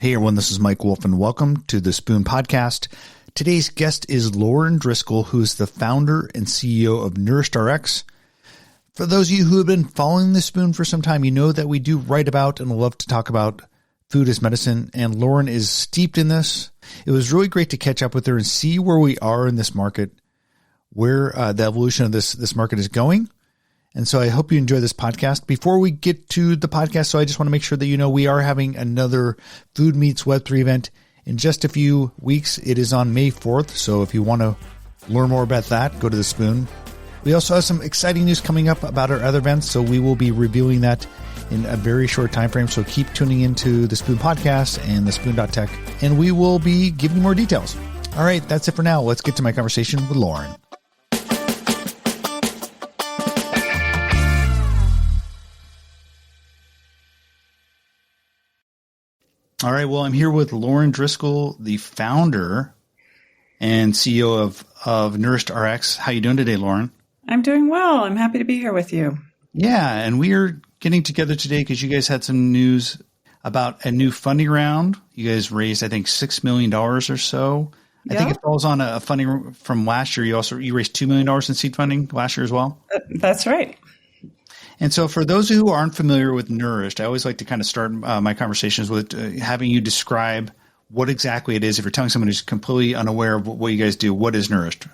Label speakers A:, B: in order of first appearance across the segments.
A: Hey everyone, this is Mike Wolf and welcome to the Spoon Podcast. Today's guest is Lauren Driscoll, who is the founder and CEO of NourishedRX. For those of you who have been following the Spoon for some time, you know that we do write about and love to talk about food as medicine, and Lauren is steeped in this. It was really great to catch up with her and see where we are in this market, where the evolution of this market is going. And so I hope you enjoy this podcast. Before we get to the podcast, so I just want to make sure that you know we are having another Food Meets Web3 event in just a few weeks. It is on May 4th. So if you want to learn more about that, go to the Spoon. We also have some exciting news coming up about our other events. So we will be reviewing that in a very short time frame. So keep tuning into the Spoon Podcast and the Spoon.tech, and we will be giving you more details. All right, that's it for now. Let's get to my conversation with Lauren. All right. Well, I'm here with Lauren Driscoll, the founder and CEO of NourishedRX. How you doing today, Lauren?
B: I'm doing well. I'm happy to be here with you.
A: Yeah. And we are getting together today because you guys had some news about a new funding round. You guys raised, I think, $6 million or so. I think it falls on a funding from last year. You raised $2 million in seed funding last year as well.
B: That's right.
A: And so for those who aren't familiar with Nourished, I always like to kind of start my conversations with having you describe what exactly it is. If you're telling someone who's completely unaware of what you guys do, what is Nourished?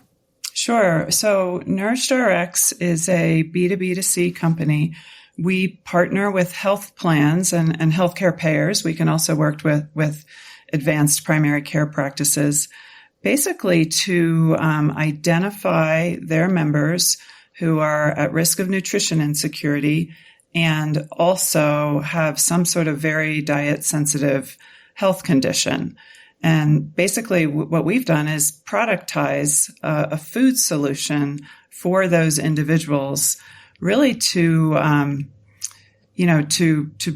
B: Sure. So NourishedRX is a B2B2C company. We partner with health plans and healthcare payers. We can also work with advanced primary care practices, basically to identify their members who are at risk of nutrition insecurity and also have some sort of very diet-sensitive health condition. And basically what we've done is productize a food solution for those individuals, really to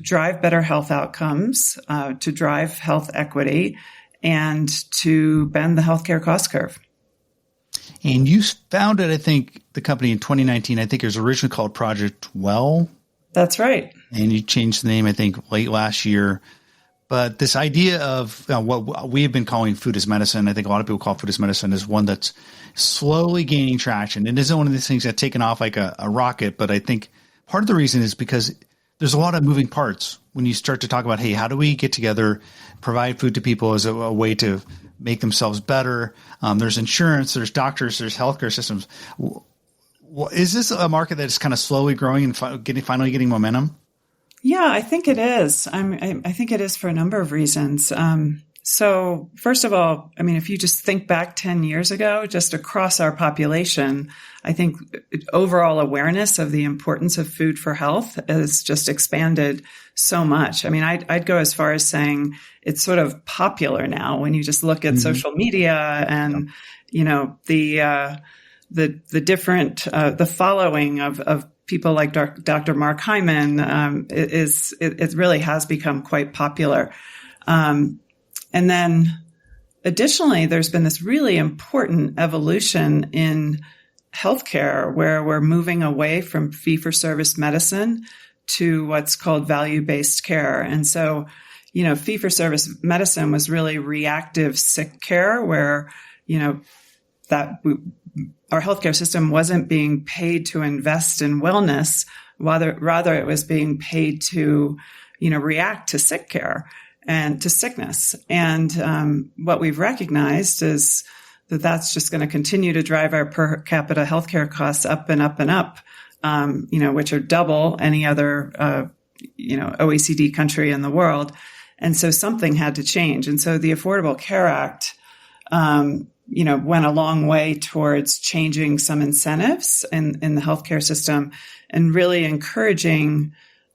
B: drive better health outcomes, to drive health equity, and to bend the healthcare cost curve.
A: And you founded, I think, the company in 2019. I think it was originally called Project Well.
B: That's right.
A: And you changed the name, I think, late last year. But this idea of what we have been calling food as medicine, I think a lot of people call food as medicine, is one that's slowly gaining traction. It isn't one of these things that's taken off like a rocket. But I think part of the reason is because there's a lot of moving parts when you start to talk about, hey, how do we get together, provide food to people as a way to make themselves better? There's insurance, there's doctors, there's healthcare systems. Is this a market that's kind of slowly growing and finally getting momentum?
B: Yeah, I think it is. I think it is for a number of reasons. So first of all, I mean, if you just think back 10 years ago, just across our population, I think overall awareness of the importance of food for health has just expanded so much. I mean, I'd go as far as saying it's sort of popular now when you just look at social media and, the different, the following of people like Dr. Mark Hyman, it really has become quite popular. And then additionally, there's been this really important evolution in healthcare where we're moving away from fee-for-service medicine to what's called value-based care. And so, fee-for-service medicine was really reactive sick care where, our healthcare system wasn't being paid to invest in wellness. Rather it was being paid to, react to sick care and to sickness. And what we've recognized is that that's just going to continue to drive our per capita healthcare costs up and up and up, which are double any other, OECD country in the world. And so something had to change. And so the Affordable Care Act, went a long way towards changing some incentives in the healthcare system and really encouraging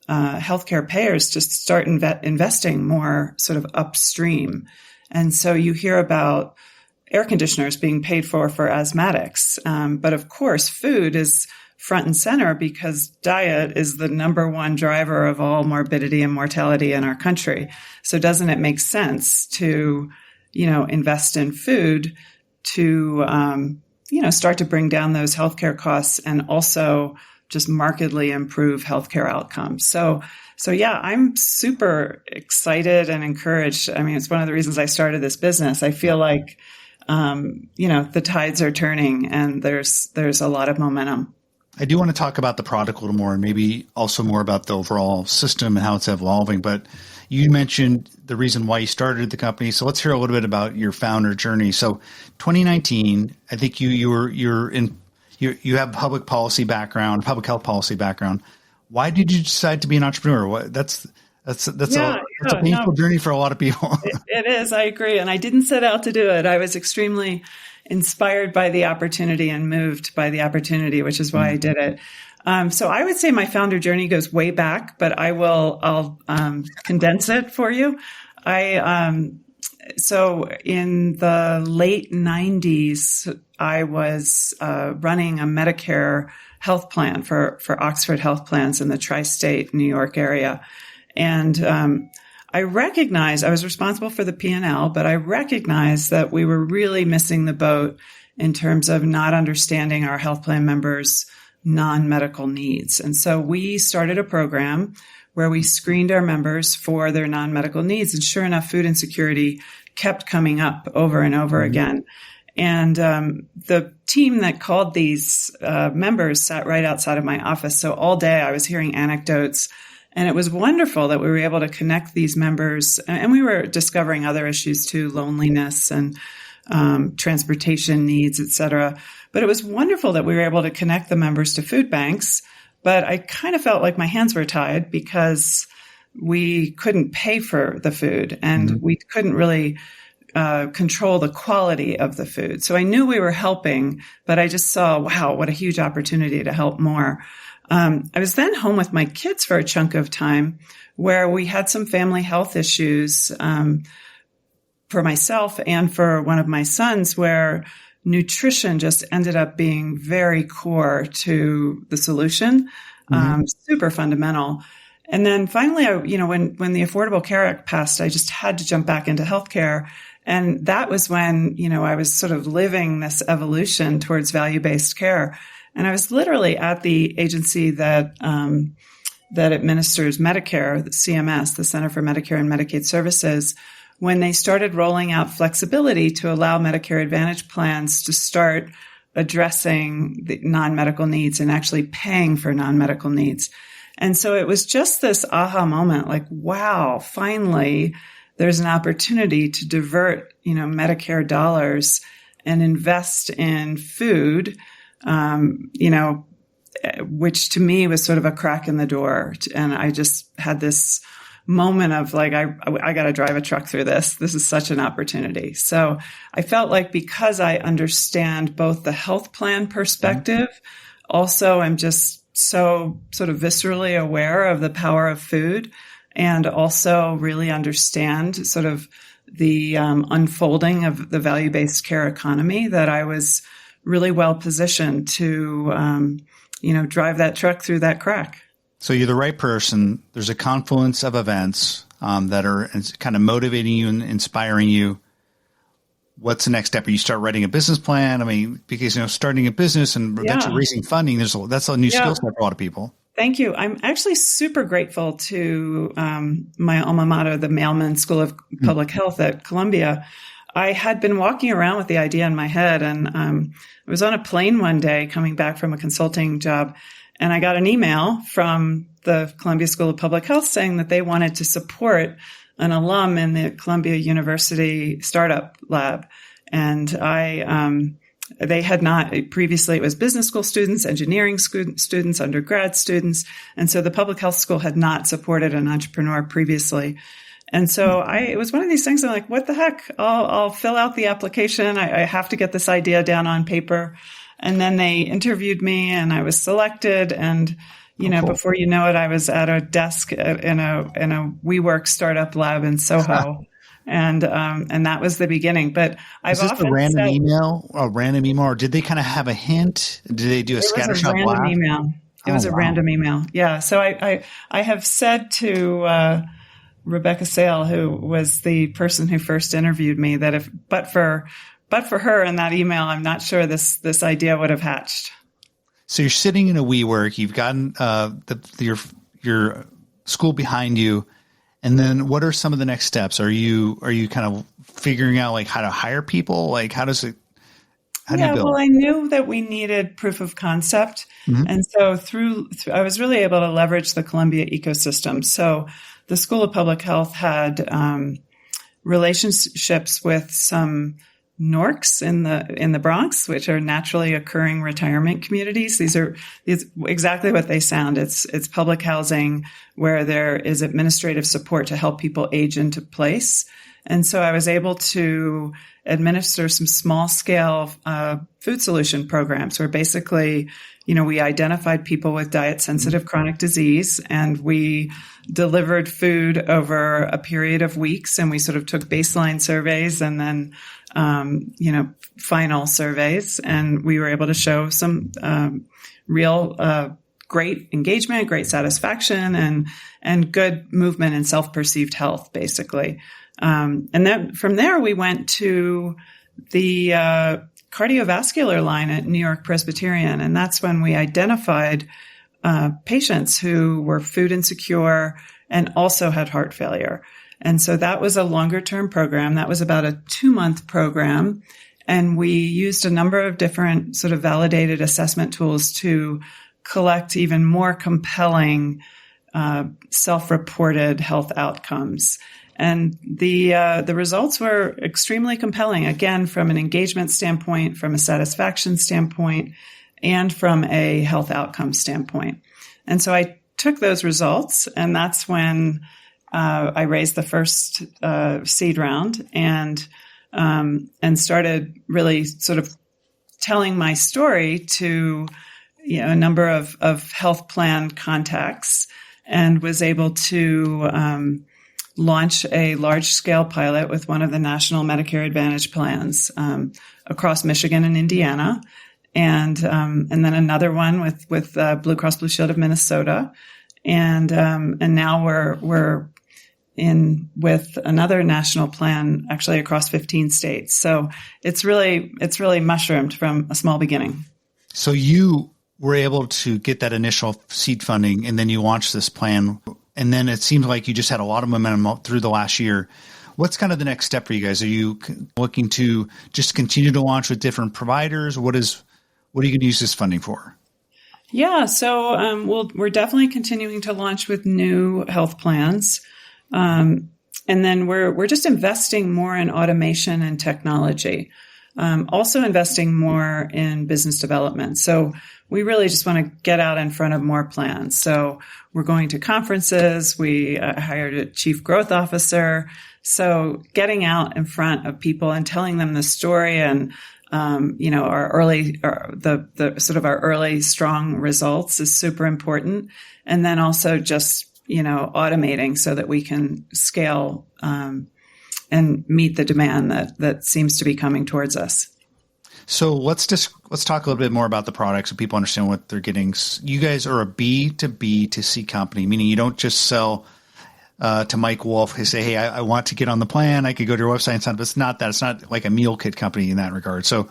B: healthcare payers to start investing more sort of upstream. And so you hear about air conditioners being paid for asthmatics. But of course, food is front and center because diet is the number one driver of all morbidity and mortality in our country. So doesn't it make sense to, invest in food to, start to bring down those healthcare costs and also just markedly improve healthcare outcomes. So yeah, I'm super excited and encouraged. I mean, it's one of the reasons I started this business. I feel like, the tides are turning and there's a lot of momentum.
A: I do want to talk about the product a little more and maybe also more about the overall system and how it's evolving. But you mentioned the reason why you started the company. So let's hear a little bit about your founder journey. So 2019, I think you have public policy background, public health policy background. Why did you decide to be an entrepreneur? That's a painful journey for a lot of people.
B: It is. I agree. And I didn't set out to do it. I was extremely inspired by the opportunity and moved by the opportunity, which is why I did it. So I would say my founder journey goes way back, but I'll condense it for you. So in the late 90s, I was running a Medicare health plan for Oxford Health Plans in the tri-state New York area. And I was responsible for the P&L, but I recognized that we were really missing the boat in terms of not understanding our health plan members' non-medical needs. And so we started a program where we screened our members for their non-medical needs. And sure enough, food insecurity kept coming up over and over again. And the team that called these members sat right outside of my office. So all day I was hearing anecdotes. And it was wonderful that we were able to connect these members. And we were discovering other issues too, loneliness and transportation needs, et cetera. But it was wonderful that we were able to connect the members to food banks. But I kind of felt like my hands were tied because we couldn't pay for the food and we couldn't really control the quality of the food. So I knew we were helping, but I just saw, wow, what a huge opportunity to help more. I was then home with my kids for a chunk of time where we had some family health issues for myself and for one of my sons, where nutrition just ended up being very core to the solution, super fundamental. And then finally, when the Affordable Care Act passed, I just had to jump back into healthcare. And that was when, I was sort of living this evolution towards value-based care. And I was literally at the agency that administers Medicare, the CMS, the Center for Medicare and Medicaid Services, when they started rolling out flexibility to allow Medicare Advantage plans to start addressing the non-medical needs and actually paying for non-medical needs. And so it was just this aha moment, like, wow, finally, there's an opportunity to divert, Medicare dollars and invest in food, which to me was sort of a crack in the door. And I just had this moment of like, I got to drive a truck through this. This is such an opportunity. So I felt like because I understand both the health plan perspective, also I'm just so sort of viscerally aware of the power of food and also really understand sort of the unfolding of the value-based care economy, that I was really well positioned to, drive that truck through that crack.
A: So you're the right person. There's a confluence of events that are kind of motivating you and inspiring you. What's the next step? You start writing a business plan. I mean, because, starting a business and eventually raising funding, that's a new skill set for a lot of people.
B: Thank you. I'm actually super grateful to my alma mater, the Mailman School of Public Health at Columbia. I had been walking around with the idea in my head, and I was on a plane one day coming back from a consulting job, and I got an email from the Columbia School of Public Health saying that they wanted to support an alum in the Columbia University startup lab. And they had not previously, it was business school students, engineering students, undergrad students. And so the public health school had not supported an entrepreneur previously. And so it was one of these things. I'm like, what the heck? I'll fill out the application. I have to get this idea down on paper. And then they interviewed me and I was selected. And, before you know it, I was at a desk in a WeWork startup lab in Soho. And that was the beginning. But I've often said,
A: a random email, or did they kind of have a hint? Did they do a scattershot blast?
B: It was a random email. Yeah. So I have said to Rebecca Sale, who was the person who first interviewed me, that but for her in that email, I'm not sure this idea would have hatched.
A: So you're sitting in a WeWork, you've gotten your school behind you, and then what are some of the next steps? Are you kind of figuring out like how to hire people? Like how do you build?
B: Well, I knew that we needed proof of concept. Mm-hmm. And so through I was really able to leverage the Columbia ecosystem. So the School of Public Health had relationships with some NORCs in the Bronx, which are naturally occurring retirement communities. These are exactly what they sound. It's public housing where there is administrative support to help people age into place. And so I was able to administer some small scale food solution programs where basically, we identified people with diet sensitive chronic disease, and we delivered food over a period of weeks, and we sort of took baseline surveys and then final surveys, and we were able to show some real great engagement, great satisfaction, and good movement in self-perceived health, basically. And then from there, we went to the cardiovascular line at New York Presbyterian, and that's when we identified patients who were food insecure and also had heart failure. And so that was a longer term program. That was about a 2-month program. And we used a number of different sort of validated assessment tools to collect even more compelling self-reported health outcomes. And the results were extremely compelling, again, from an engagement standpoint, from a satisfaction standpoint, and from a health outcome standpoint. And so I took those results, and that's when I raised the first seed round and started really sort of telling my story to a number of health plan contacts, and was able to launch a large-scale pilot with one of the national Medicare Advantage plans across Michigan and Indiana, and then another one with Blue Cross Blue Shield of Minnesota, and now we're in with another national plan, actually across 15 states. So it's really mushroomed from a small beginning.
A: So you were able to get that initial seed funding, and then you launched this plan. And then it seems like you just had a lot of momentum through the last year. What's kind of the next step for you guys? Are you looking to just continue to launch with different providers? What are you going to use this funding for?
B: Yeah, so we're definitely continuing to launch with new health plans. And then we're just investing more in automation and technology. Also investing more in business development. So we really just want to get out in front of more plans. So we're going to conferences. We hired a chief growth officer. So getting out in front of people and telling them the story and, our early strong results is super important. And then also just, automating so that we can scale, and meet the demand that seems to be coming towards us.
A: So let's talk a little bit more about the product so people understand what they're getting. You guys are a B2B2C company, meaning you don't just sell to Mike Wolf who say, hey, I want to get on the plan. I could go to your website and sign up. It's not that. It's not like a meal kit company in that regard. So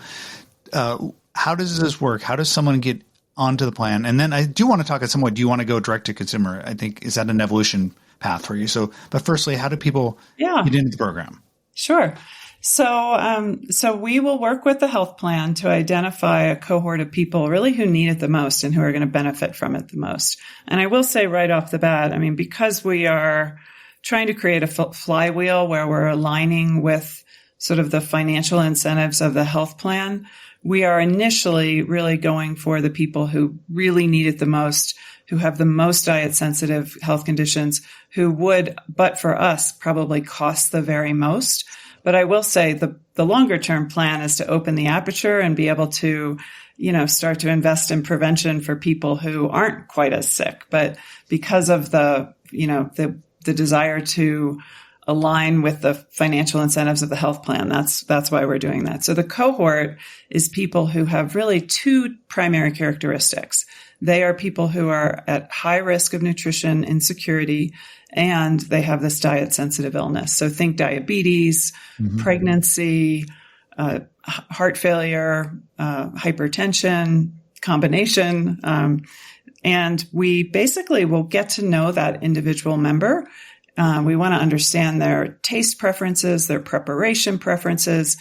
A: how does this work? How does someone get onto the plan? And then I do want to talk at some point, do you want to go direct to consumer? I think, is that an evolution path for you? So, but firstly, how do people get into the program?
B: Sure. So we will work with the health plan to identify a cohort of people really who need it the most and who are going to benefit from it the most. And I will say right off the bat, because we are trying to create a flywheel where we're aligning with sort of the financial incentives of the health plan, we are initially really going for the people who really need it the most, who have the most diet sensitive health conditions, who would, but for us, probably cost the very most. But I will say the longer term plan is to open the aperture and be able to, start to invest in prevention for people who aren't quite as sick. But because of the desire to align with the financial incentives of the health plan, that's why we're doing that. So the cohort is people who have really two primary characteristics. They are people who are at high risk of nutrition insecurity, and they have this diet-sensitive illness. So think diabetes, pregnancy, heart failure, hypertension, combination. And we basically will get to know that individual member. We want to understand their taste preferences, their preparation preferences,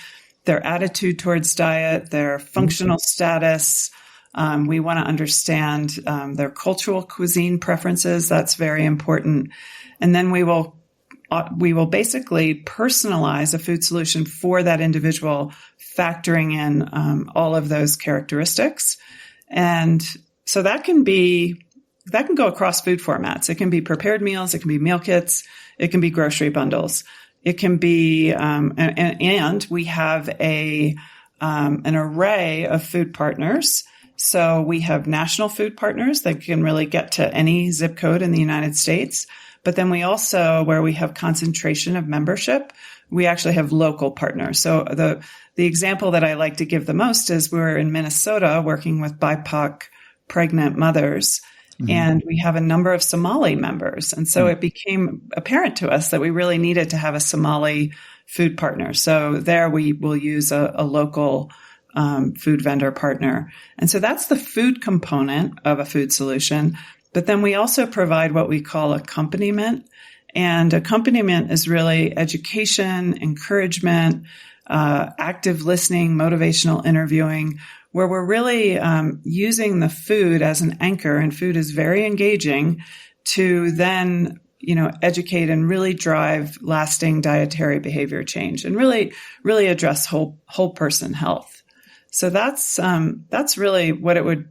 B: their attitude towards diet, their functional status. We want to understand their cultural cuisine preferences. That's very important. And then we will basically personalize a food solution for that individual, factoring in all of those characteristics. And so that can go across food formats. It can be prepared meals. It can be meal kits. It can be grocery bundles. It can be, and we have an array of food partners. So we have national food partners that can really get to any zip code in the United States. But then we also, where we have concentration of membership, we actually have local partners. So the example that I like to give the most is we're in Minnesota working with BIPOC pregnant mothers. Mm-hmm. And we have a number of Somali members. And so it became apparent to us that we really needed to have a Somali food partner. So there we will use a local food vendor partner. And so that's the food component of a food solution. But then we also provide what we call accompaniment. And accompaniment is really education, encouragement, active listening, motivational interviewing, where we're really using the food as an anchor, and food is very engaging, to then, educate and really drive lasting dietary behavior change and really address whole person health. So that's really what it would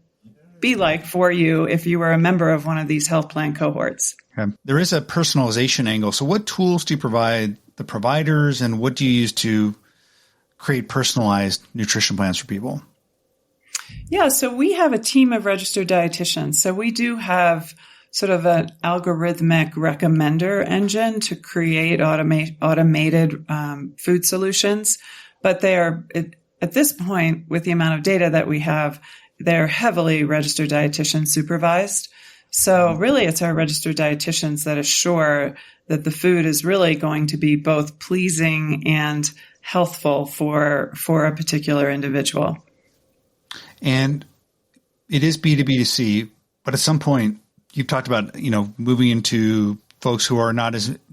B: be like for you if you were a member of one of these health plan cohorts.
A: Okay. There is a personalization angle. So what tools do you provide the providers, and what do you use to create personalized nutrition plans for people?
B: Yeah, so we have a team of registered dietitians. So we do have sort of an algorithmic recommender engine to create automated food solutions. But they are, at this point, with the amount of data that we have, they're heavily registered dietitian supervised. So really, it's our registered dietitians that assure that the food is really going to be both pleasing and healthful for a particular individual.
A: And it is B2B2C, but at some point you've talked about, moving into folks who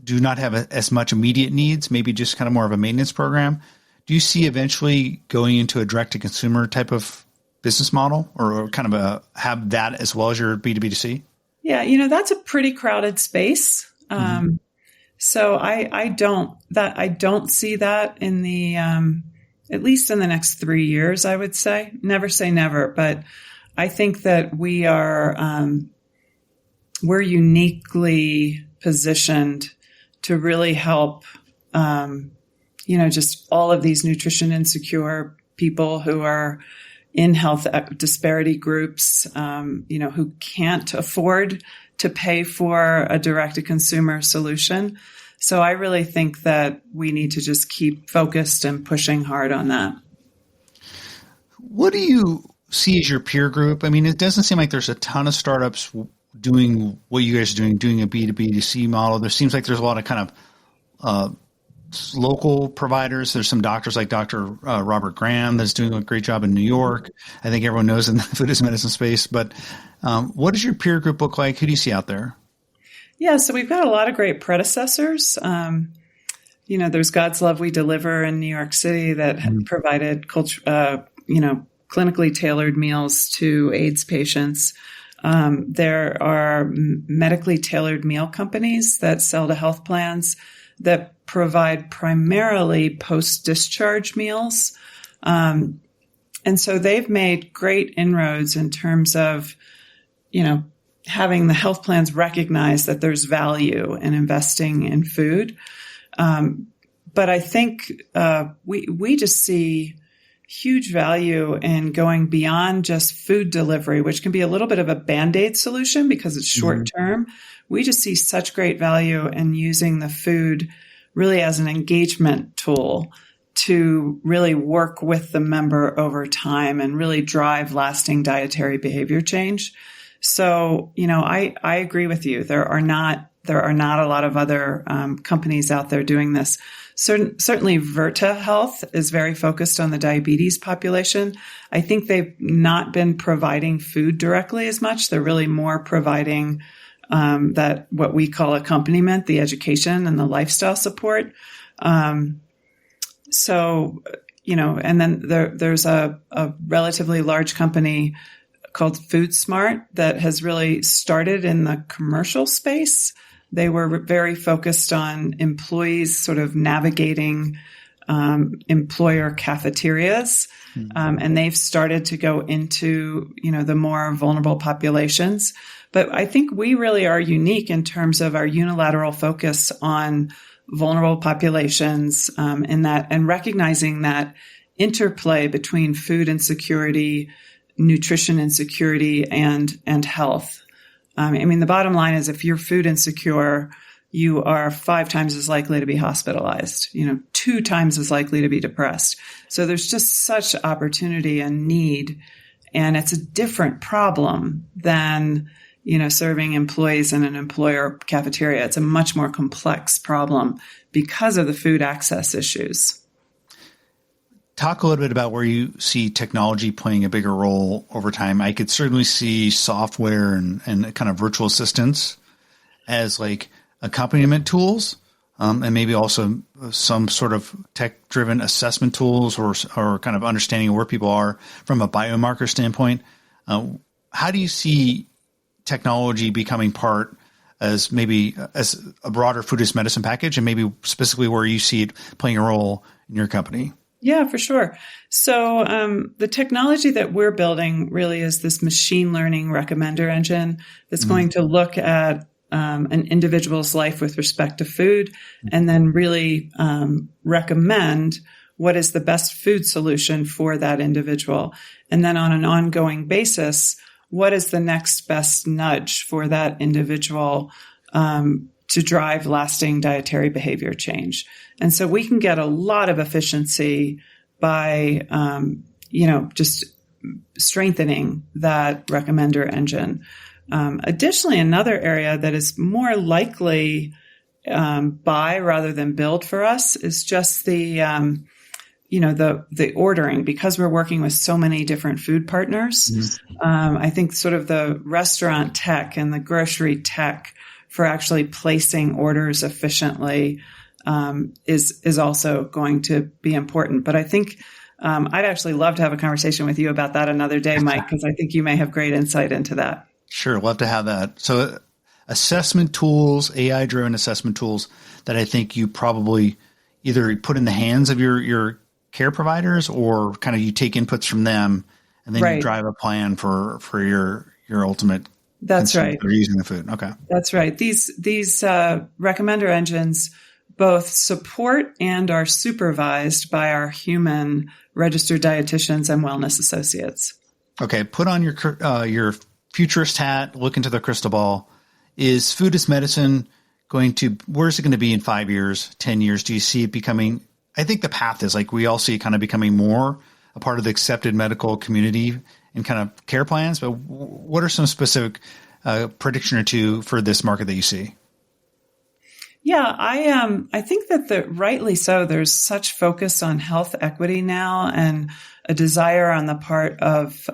A: do not have as much immediate needs, maybe just kind of more of a maintenance program. Do you see eventually going into a direct to consumer type of business model, or kind of have that as well as your B2B2C?
B: Yeah. That's a pretty crowded space. Mm-hmm. So I don't see that in the, at least in the next 3 years, I would say. Never say never, but I think that we're uniquely positioned to really help, just all of these nutrition insecure people who are in health disparity groups, who can't afford to pay for a direct-to-consumer solution. So I really think that we need to just keep focused and pushing hard on that.
A: What do you see as your peer group? I mean, it doesn't seem like there's a ton of startups doing what you guys are doing a B2B2C model. There seems like there's a lot of kind of local providers. There's some doctors like Dr. Robert Graham that's doing a great job in New York. I think everyone knows in the food as medicine space. But what does your peer group look like? Who do you see out there?
B: Yeah, so we've got a lot of great predecessors. There's God's Love We Deliver in New York City that provided clinically tailored meals to AIDS patients. There are medically tailored meal companies that sell to health plans that provide primarily post-discharge meals. And so they've made great inroads in terms of, having the health plans recognize that there's value in investing in food. But I think we just see huge value in going beyond just food delivery, which can be a little bit of a Band-Aid solution because it's short term. We just see such great value in using the food really as an engagement tool to really work with the member over time and really drive lasting dietary behavior change. So, I agree with you. There are not a lot of other companies out there doing this. Certainly Virta Health is very focused on the diabetes population. I think they've not been providing food directly as much. They're really more providing that what we call accompaniment, the education and the lifestyle support. So, and then there's a relatively large company called Food Smart that has really started in the commercial space. They were very focused on employees sort of navigating employer cafeterias. And they've started to go into, the more vulnerable populations. But I think we really are unique in terms of our unilateral focus on vulnerable populations, and recognizing that interplay between food insecurity, nutrition insecurity, and health. The bottom line is if you're food insecure, you are 5 times as likely to be hospitalized, 2 times as likely to be depressed. So there's just such opportunity and need. And it's a different problem than, serving employees in an employer cafeteria. It's a much more complex problem because of the food access issues.
A: Talk a little bit about where you see technology playing a bigger role over time. I could certainly see software and kind of virtual assistants as like accompaniment tools, and maybe also some sort of tech-driven assessment tools or kind of understanding where people are from a biomarker standpoint. How do you see technology becoming part as a broader food as medicine package, and maybe specifically where you see it playing a role in your company?
B: Yeah, for sure. So the technology that we're building really is this machine learning recommender engine that's going to look at an individual's life with respect to food and then really recommend what is the best food solution for that individual. And then on an ongoing basis, what is the next best nudge for that individual to drive lasting dietary behavior change. And so we can get a lot of efficiency by, just strengthening that recommender engine. Additionally, another area that is more likely buy rather than build for us is just the ordering, because we're working with so many different food partners. I think sort of the restaurant tech and the grocery tech for actually placing orders efficiently is also going to be important. But I think I'd actually love to have a conversation with you about that another day, Mike, because I think you may have great insight into that.
A: Sure, love to have that. So assessment tools, AI-driven assessment tools that I think you probably either put in the hands of your care providers or kind of you take inputs from them and then you drive a plan for your ultimate.
B: That's right.
A: For using the food. Okay.
B: That's right. These recommender engines both support and are supervised by our human registered dietitians and wellness associates.
A: Okay. Put on your futurist hat, look into the crystal ball. Is food as medicine where's it going to be in 5 years, 10 years? Do you see it becoming, I think the path is like we all see it kind of becoming more a part of the accepted medical community and kind of care plans, but what are some specific prediction or two for this market that you see?
B: Yeah, I think that rightly so. There's such focus on health equity now, and a desire on the part of,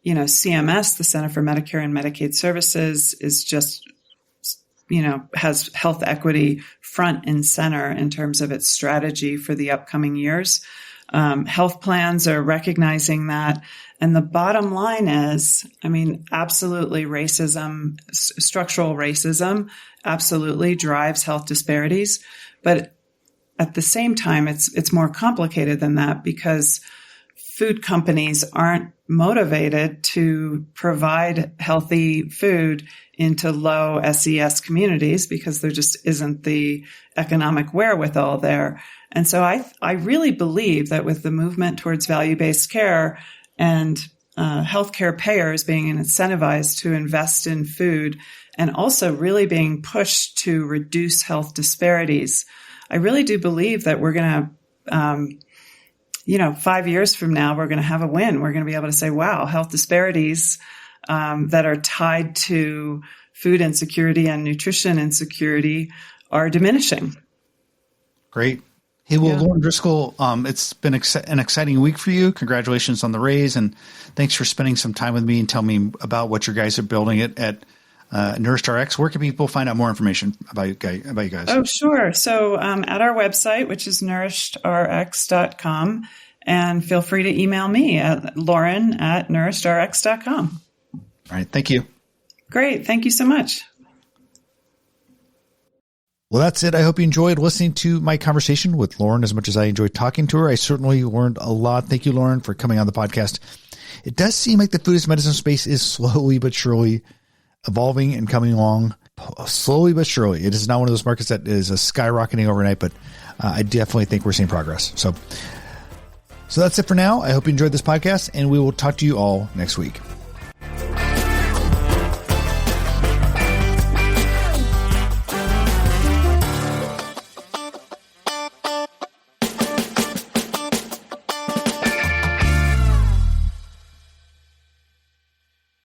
B: CMS, the Center for Medicare and Medicaid Services, is just, has health equity front and center in terms of its strategy for the upcoming years. Health plans are recognizing that. And the bottom line is, absolutely racism, structural racism absolutely drives health disparities. But at the same time, it's more complicated than that, because food companies aren't motivated to provide healthy food into low SES communities because there just isn't the economic wherewithal there. And so I really believe that with the movement towards value-based care and healthcare payers being incentivized to invest in food and also really being pushed to reduce health disparities, I really do believe that we're going to 5 years from now, we're going to have a win. We're going to be able to say, wow, health disparities that are tied to food insecurity and nutrition insecurity are diminishing.
A: Great. Hey, well,
B: Yeah.
A: Lauren Driscoll, it's been an exciting week for you. Congratulations on the raise, and thanks for spending some time with me and telling me about what your guys are building at NourishedRX. Where can people find out more information about you guys?
B: Oh, sure. So at our website, which is NourishedRX.com, and feel free to email me at lauren@NourishedRX.com.
A: All right. Thank you.
B: Great. Thank you so much.
A: Well, that's it. I hope you enjoyed listening to my conversation with Lauren as much as I enjoyed talking to her. I certainly learned a lot. Thank you, Lauren, for coming on the podcast. It does seem like the food as medicine space is slowly but surely evolving and coming along. Slowly but surely. It is not one of those markets that is skyrocketing overnight, but I definitely think we're seeing progress. So that's it for now. I hope you enjoyed this podcast, and we will talk to you all next week.